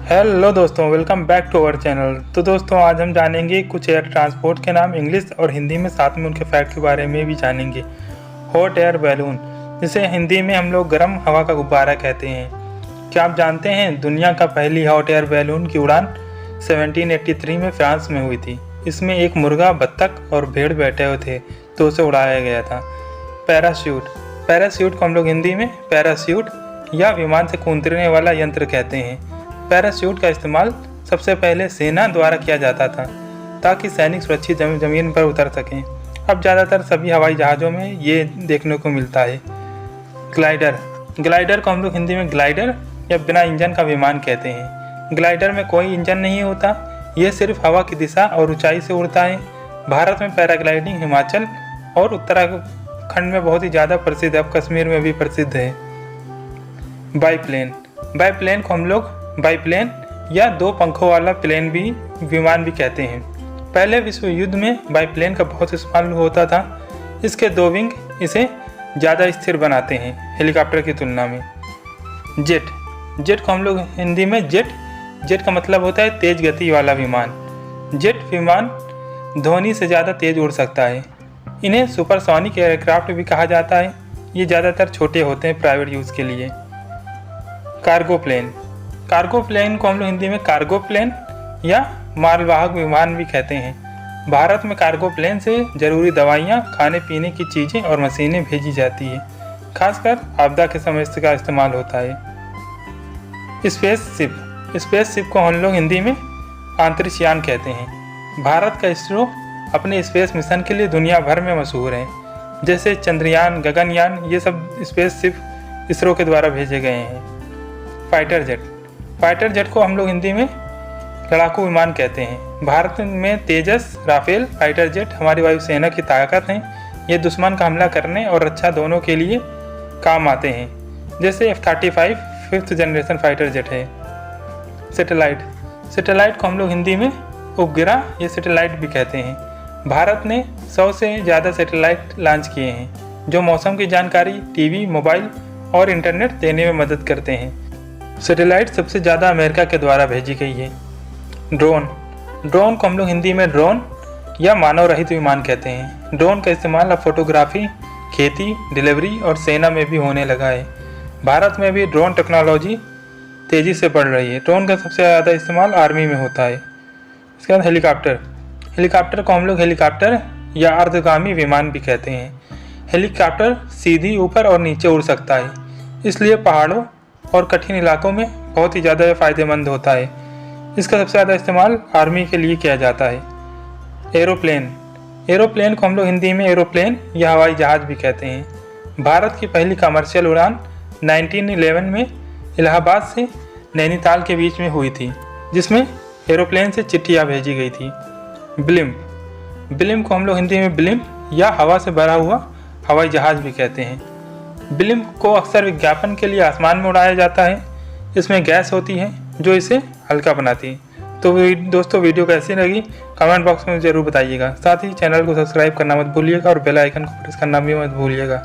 Hello दोस्तों, welcome back to our channel. तो दोस्तों, आज हम जानेंगे कुछ एयर ट्रांसपोर्ट के नाम इंग्लिश और हिंदी में, साथ में उनके फैक्ट के बारे में भी जानेंगे। हॉट एयर बैलून, जिसे हिंदी में हम लोग गर्म हवा का गुब्बारा कहते हैं। क्या आप जानते हैं दुनिया का पहली हॉट एयर बैलून की उड़ान 1783 में फ्रांस में हुई थी। इसमें एक मुर्गा, बत्तख और भेड़ बैठे हुए थे तो उसे उड़ाया गया था। पैराशूट को हम लोग हिंदी में पैराशूट या विमान से कूदने वाला यंत्र कहते हैं। पैराशूट का इस्तेमाल सबसे पहले सेना द्वारा किया जाता था ताकि सैनिक सुरक्षित ज़मीन पर उतर सकें। अब ज़्यादातर सभी हवाई जहाज़ों में ये देखने को मिलता है। ग्लाइडर को हम लोग हिंदी में ग्लाइडर या बिना इंजन का विमान कहते हैं। ग्लाइडर में कोई इंजन नहीं होता, ये सिर्फ हवा की दिशा और ऊंचाई से उड़ता है। भारत में पैराग्लाइडिंग हिमाचल और उत्तराखंड में बहुत ही ज़्यादा प्रसिद्ध है, अब कश्मीर में भी प्रसिद्ध है। बाईप्लेन को हम लोग बाईप्लेन या दो पंखों वाला विमान भी कहते हैं। पहले विश्व युद्ध में बाईप्लेन का बहुत इस्तेमाल होता था। इसके दो विंग इसे ज़्यादा स्थिर बनाते हैं हेलीकॉप्टर की तुलना में। जेट को हम लोग हिंदी में जेट का मतलब होता है तेज गति वाला विमान। जेट विमान ध्वनि से ज़्यादा तेज उड़ सकता है। इन्हें सुपरसोनिक एयरक्राफ्ट भी कहा जाता है। ये ज़्यादातर छोटे होते हैं प्राइवेट यूज़ के लिए। कार्गो प्लेन को हम लोग हिंदी में कार्गो प्लेन या मालवाहक विमान भी कहते हैं। भारत में कार्गो प्लेन से ज़रूरी दवाइयाँ, खाने पीने की चीज़ें और मशीनें भेजी जाती है। खासकर आपदा के समय इसका इस्तेमाल होता है। स्पेसशिप को हम लोग हिंदी में अंतरिक्ष यान कहते हैं। भारत का इसरो अपने स्पेस मिशन के लिए दुनिया भर में मशहूर है, जैसे चंद्रयान, गगनयान, ये सब स्पेसशिप इसरो के द्वारा भेजे गए हैं। फाइटर जेट को हम लोग हिंदी में लड़ाकू विमान कहते हैं। भारत में तेजस, राफेल फाइटर जेट हमारी वायुसेना की ताकत हैं। ये दुश्मन का हमला करने और रक्षा दोनों के लिए काम आते हैं, जैसे F-35 5th generation fighter jet है। सैटेलाइट को हम लोग हिंदी में उपग्रह या सैटेलाइट भी कहते हैं। भारत ने 100 से ज़्यादा सैटेलाइट लॉन्च किए हैं, जो मौसम की जानकारी, टीवी, मोबाइल और इंटरनेट देने में मदद करते हैं। सैटेलाइट सबसे ज़्यादा अमेरिका के द्वारा भेजी गई है। ड्रोन को हम लोग हिंदी में ड्रोन या मानव रहित विमान कहते हैं। ड्रोन का इस्तेमाल अब फोटोग्राफी, खेती, डिलीवरी और सेना में भी होने लगा है। भारत में भी ड्रोन टेक्नोलॉजी तेज़ी से बढ़ रही है। ड्रोन का सबसे ज़्यादा इस्तेमाल आर्मी में होता है। इसके बाद हेलीकॉप्टर को हम लोग हेलीकॉप्टर या अर्धगामी विमान भी कहते हैं। हेलीकॉप्टर सीधी ऊपर और नीचे उड़ सकता है, इसलिए पहाड़ों और कठिन इलाकों में बहुत ही ज़्यादा फ़ायदेमंद होता है। इसका सबसे ज़्यादा इस्तेमाल आर्मी के लिए किया जाता है। एरोप्लेन को हम लोग हिंदी में एरोप्लेन या हवाई जहाज़ भी कहते हैं। भारत की पहली कमर्शियल उड़ान 1911 में इलाहाबाद से नैनीताल के बीच में हुई थी, जिसमें एरोप्लेन से चिट्ठियाँ भेजी गई थी। ब्लिम्प को हम लोग हिंदी में ब्लिम्प या हवा से भरा हुआ हवाई जहाज़ भी कहते हैं। ब्लिम्प को अक्सर विज्ञापन के लिए आसमान में उड़ाया जाता है। इसमें गैस होती है जो इसे हल्का बनाती है। तो दोस्तों, वीडियो कैसी लगी कमेंट बॉक्स में ज़रूर बताइएगा। साथ ही चैनल को सब्सक्राइब करना मत भूलिएगा और बेल आइकन को प्रेस करना भी मत भूलिएगा।